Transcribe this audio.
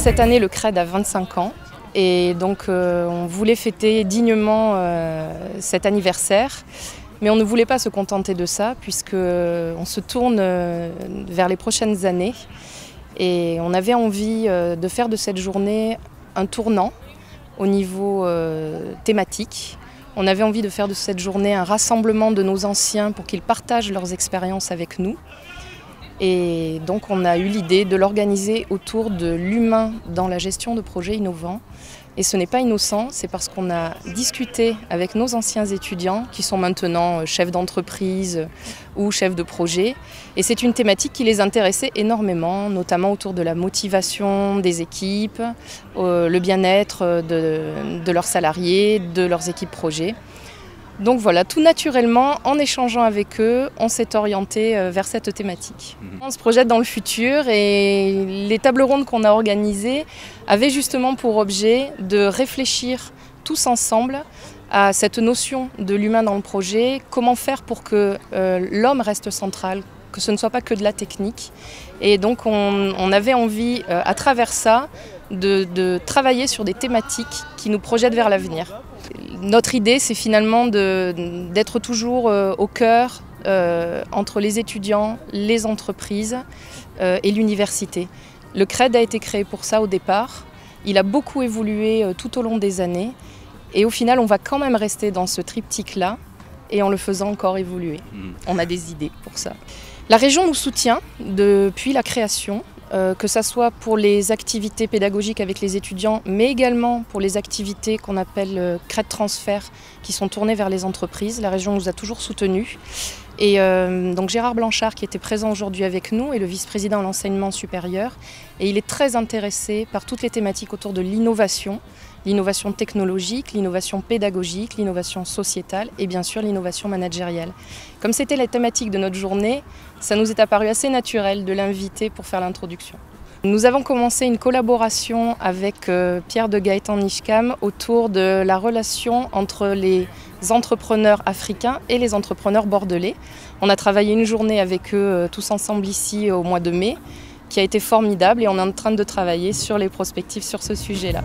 Cette année, le CRED a 25 ans et donc on voulait fêter dignement cet anniversaire. Mais on ne voulait pas se contenter de ça puisqu'on se tourne vers les prochaines années. Et on avait envie de faire de cette journée un tournant au niveau thématique. On avait envie de faire de cette journée un rassemblement de nos anciens pour qu'ils partagent leurs expériences avec nous. Et donc on a eu l'idée de l'organiser autour de l'humain dans la gestion de projets innovants. Et ce n'est pas innocent, c'est parce qu'on a discuté avec nos anciens étudiants qui sont maintenant chefs d'entreprise ou chefs de projet. Et c'est une thématique qui les intéressait énormément, notamment autour de la motivation des équipes, le bien-être de leurs salariés, de leurs équipes projets. Donc voilà, tout naturellement, en échangeant avec eux, on s'est orienté vers cette thématique. On se projette dans le futur et les tables rondes qu'on a organisées avaient justement pour objet de réfléchir tous ensemble à cette notion de l'humain dans le projet, comment faire pour que l'homme reste central, que ce ne soit pas que de la technique. Et donc on avait envie, à travers ça, de travailler sur des thématiques qui nous projettent vers l'avenir. Notre idée, c'est finalement d'être toujours au cœur entre les étudiants, les entreprises et l'université. Le CRED a été créé pour ça au départ. Il a beaucoup évolué tout au long des années. Et au final, on va quand même rester dans ce triptyque-là et en le faisant encore évoluer. On a des idées pour ça. La région nous soutient depuis la création. Que ce soit pour les activités pédagogiques avec les étudiants, mais également pour les activités qu'on appelle CRED Transfert, qui sont tournées vers les entreprises. La région nous a toujours soutenus. Et donc Gérard Blanchard, qui était présent aujourd'hui avec nous, est le vice-président de l'enseignement supérieur. Et il est très intéressé par toutes les thématiques autour de l'innovation technologique, l'innovation pédagogique, l'innovation sociétale et bien sûr l'innovation managériale. Comme c'était la thématique de notre journée, ça nous est apparu assez naturel de l'inviter pour faire l'introduction. Nous avons commencé une collaboration avec Pierre de Gaëtan-Nishkam autour de la relation entre les entrepreneurs africains et les entrepreneurs bordelais. On a travaillé une journée avec eux tous ensemble ici au mois de mai, qui a été formidable et on est en train de travailler sur les prospectives sur ce sujet-là.